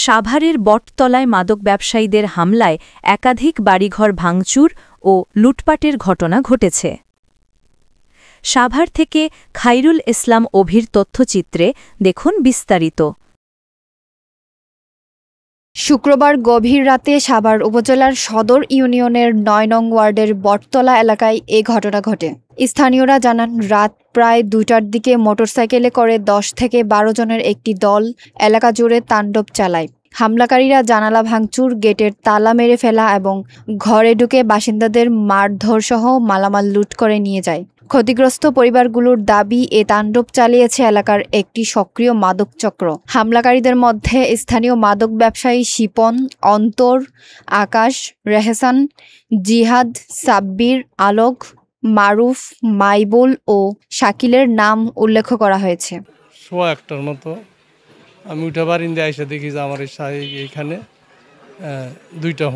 সাভারের বটতলায় মাদক ব্যবসায়ীদের হামলায় একাধিক বাড়িঘর ভাঙচুর ও লুটপাটের ঘটনা ঘটেছে। সাভার থেকে খাইরুল ইসলাম অভির তথ্যচিত্রে দেখুন বিস্তারিত। শুক্রবার গভীর রাতে সাভার উপজেলার সদর ইউনিয়নের ৯ নং ওয়ার্ডের বটতলা এলাকায় এ ঘটনা ঘটে। স্থানীয়রা জানান, রাত প্রায় ২টার দিকে মোটরসাইকেলে করে ১০ থেকে ১২ জনের একটি দল এলাকা জুড়ে তাণ্ডব চালায়। হামলাকারীরা জানালা ভাঙচুর, গেটের তালা মেরে ফেলা এবং ঘরে ঢুকে বাসিন্দাদের মারধরসহ মালামাল লুট করে নিয়ে যায়। ক্ষতিগ্রস্ত পরিবারগুলোর দাবি, এ তাণ্ডব চালিয়েছে এলাকার একটি সক্রিয় মাদক চক্র। হামলাকারীদের মধ্যে স্থানীয় মাদক ব্যবসায়ী শিপন, অন্তর, আকাশ, রেহসান, জিহাদ, সাব্বির, আলোক, মারুফ, মাইবুল ও শাকিলের নাম উল্লেখ করা হয়েছে। ১:১টার মতো আমি উঠে বারিন্দে এসে দেখি যে আমার এইখানে দুইটা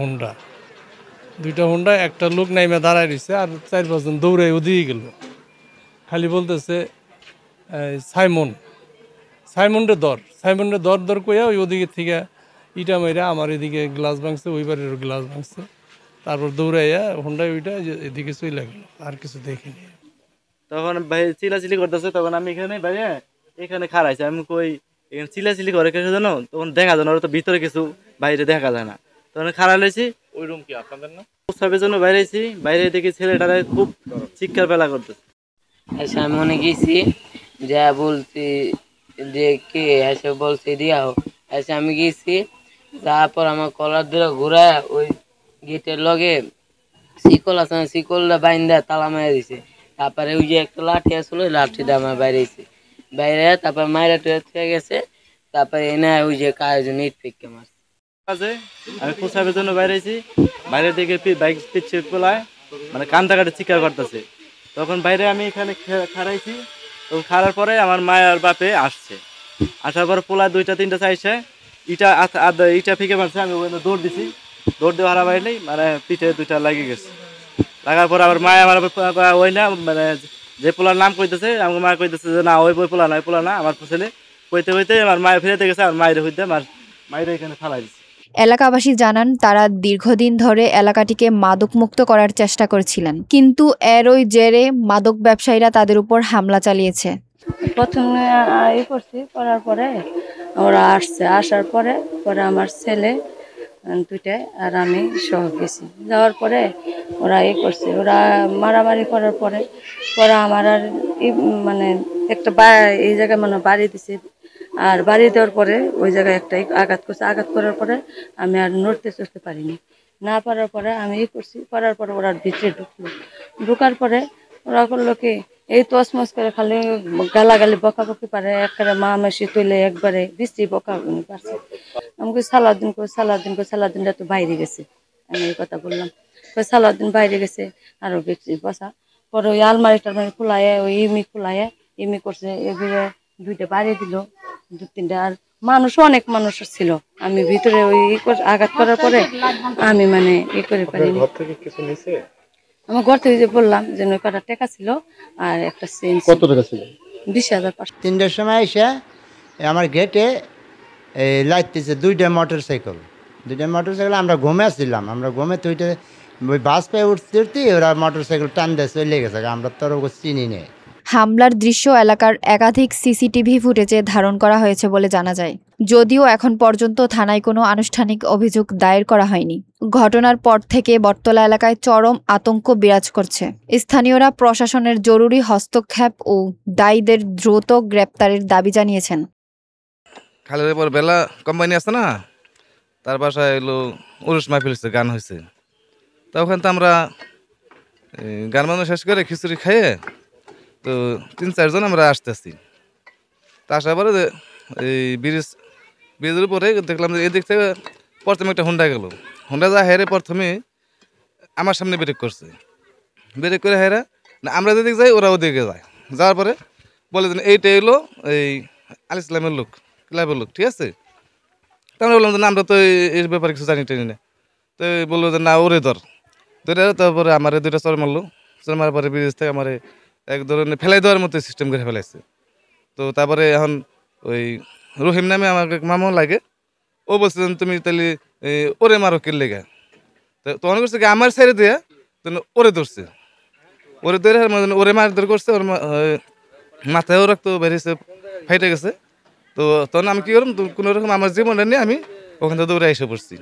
হোন্ডা একটা লোক নাইমে দাঁড়ায় রয়েছে, আর ৪-৫ জন দৌড়ে ওদিকে গেল। খালি বলতেছে সাইমনরে দর কইয়া ওই ওদিকে থেকে ইটা মেরা আমার এদিকে গ্লাস ভাঙছে, ওই বাড়ির গ্লাস ভাঙছে। তারপর দৌড়াইয়া হোন্ডায় ওইটা এদিকে চলে গেল, আর কিছু দেখিনি। তখন ভাই চিলাচিলি করতেছে, তখন আমি এখানে খাড়াইছি। আমি কই এখানে চিলাচিলি করে কিছু জানো, তখন দেখা যায় না, ওরা তো ভিতরে কিছু বাইরে দেখা যায় না। তখন খাড়া লইছি। ওই রুম কি আপনাদের না? প্রস্রাবের জন্য বাইরেছি, বাইরে দেখি ছেলেটারে খুব চিৎকার পেলা করতেছে। আমি মনে গেছি যা বলছি যে কে এসে বলছে দিয়াও এসে আমি গেছি। তারপর আমার কলার ধরে ঘুরায় ওই গেটের লগে শিকল আছে, শিকলটা বাইন্দা তালা মারা দিছে। তারপরে ওই যে একটা লাঠি আসলো, ওই লাঠিটা আমার বাইরে তারপর মায়েরা টুয়ে গেছে। তারপরে এনে ওই যে কাজে নেট পেকে মারছে। আমি প্রস্রাবের জন্য বাইরেছি, বাইরে থেকে বাইক পিছিয়ে পোলায় মানে কান্দাকাটি চিৎকার করতেছে। তখন বাইরে আমি এখানে খাড়াইছি। তো খাড়ার পরে আমার মায়ের বাপে আসছে। আসার পর পোলা ২টা-৩টা চাইছে, ইটা ফিকে মারছে। আমি ওখানে দৌড় দিছি, দৌড় দিয়ে হারা বাইরেই মানে পিঠে ২টা লাগিয়ে গেছে। লাগার পর আবার মায় আমার ওই না মানে যে পোলার নাম কইতেছে, আমার মা কইতেছে যে না ওই পোলা না, ওই পোলা না। আমার ছেলে কইতে আমার মায়ের ফিরেতে গেছে, আমার মায়ের হইতে মায়ের এখানে ফালাই দিচ্ছে। এলাকাবাসী জানান, তারা দীর্ঘদিন ধরে এলাকাটিকে মাদকমুক্ত করার চেষ্টা করছিলেন, কিন্তু এরই জেরে মাদক ব্যবসায়ীরা তাদের উপর হামলা চালিয়েছে। প্রথমে করার পরে ওরা আসার পরে আমার ছেলে 2টা আর আমি সহ গেছি। যাওয়ার পরে ওরা করছে, ওরা মারামারি করার পরে আমার আর মানে একটা এই জায়গায় মানে বাড়ি দিছে। আর বাড়ি দেওয়ার পরে ওই জায়গায় একটা আঘাত করছে। আঘাত করার পরে আমি আর নড়তে চড়তে পারিনি। না পারার পরে আমি করার পরে ওরা ভিতরে ঢুকার পরে ওরা করলো কি, এই তসমস করে খালি গালাগালি বকাবকি পারে, একবারে মা মাসি তুলে একবারে বৃষ্টি বকাবকি পারছে। আমাকে সালাউদ্দিনটা তো বাইরে গেছে। আমি এই কথা বললাম, সালাউদ্দিন বাইরে গেছে, আরো বৃষ্টি বসা পরে ওই আলমারি টালমারি খোলায়, ওই ইমি করছে, এগুলো 2টা বাড়ি দিল, 2-3টা। আর অনেক মানুষ ছিল। আমি ভিতরে ওই আঘাত করার পরে আমি মানে করে পারিনি। আমার ঘর থেকে যে বললাম যে কটা টাকা ছিল আর একটা চেইন। কত টাকা ছিল? 20,500। 3টার সময় এসে আমার গেটে লাইতেছে 2টা মোটরসাইকেল। আমরা ঘুমে আসছিলাম। আমরা ঘুমে তুইটা ওই বাস পেয়ে উঠতে ওরা মোটরসাইকেল টান দিয়ে চলে গেছে। আমরা তো চিনি নেই। হামলার দৃশ্য এলাকার একাধিক সিসিটিভি ফুটেজে ধারণ করা হয়েছে বলে জানা যায়। যদিও এখন পর্যন্ত থানায় কোনো আনুষ্ঠানিক অভিযোগ দায়ের করা হয়নি। ঘটনার পর থেকে বটতলা এলাকায় চরম আতঙ্ক বিরাজ করছে। স্থানীয়রা প্রশাসনের জরুরি হস্তক্ষেপ ও দায়ীদের দ্রুত গ্রেপ্তারের দাবি জানিয়েছেন। খালের পর বেলা কোম্পানি আছে না, তার বাসায় এলো উরুস মাহফিল হচ্ছে, গান হয়েছে। তো ওখান তো আমরা গান বাজনা শেষ করে খিচুড়ি খাইয়ে তো 3-4 জন আমরা আসতেছি। তা আসার পরে এই ব্রিজের উপরে দেখলাম যে এদিক থেকে প্রথমে একটা হুন্ডা গেল। হুন্ডা যা হেরে প্রথমে আমার সামনে ব্রেক করছে। ব্রেক করে হেরা না, আমরা যেদিকে যাই ওরা ওদিকে যায়। যাওয়ার পরে বলে যে এইটা এলো এই আল ইসলামের লোক, ক্লাবের লোক, ঠিক আছে। তা আমরা বললাম যে না, আমরা তো এর ব্যাপারে কিছু জানি টানি না। তো বললো যে না, ওরে ধরে। তারপরে আমার 2টা চর মারলো। চর মারার পরে ব্রিজ থেকে আমার এক ধরনের ফেলাই দেওয়ার মতো সিস্টেম করে ফেলাইছে। তো তারপরে এখন ওই রহিম নামে আমার মামাও লাগে, ও বলছে যে, তুমি তাহলে ওরে মারো কে লেগা। তো অনেক করছে কি আমার ছেড়ে দিয়ে ওরে ধরছে, ওরে ধরে ওরে মারধর করছে, ওর মাথায়ও রক্ত বেরিয়েছে, ফাইটে গেছে। তো তখন আমি কি করলাম, কোনো রকম আমার জীবনটা নিয়ে আমি ওখান থেকে দৌড়ে এসে পড়ছি।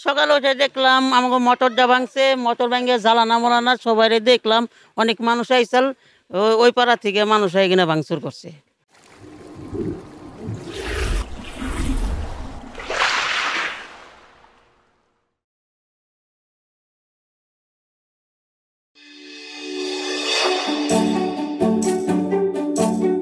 সকালে উঠে দেখলাম আমাকে মোটরটা ভাঙছে, মোটর ভাঙে জ্বালানা মোলানা সবাই দেখলাম, অনেক মানুষ আইসাল, ওই পাড়া থেকে মানুষ এখানে ভাঙচুর করছে।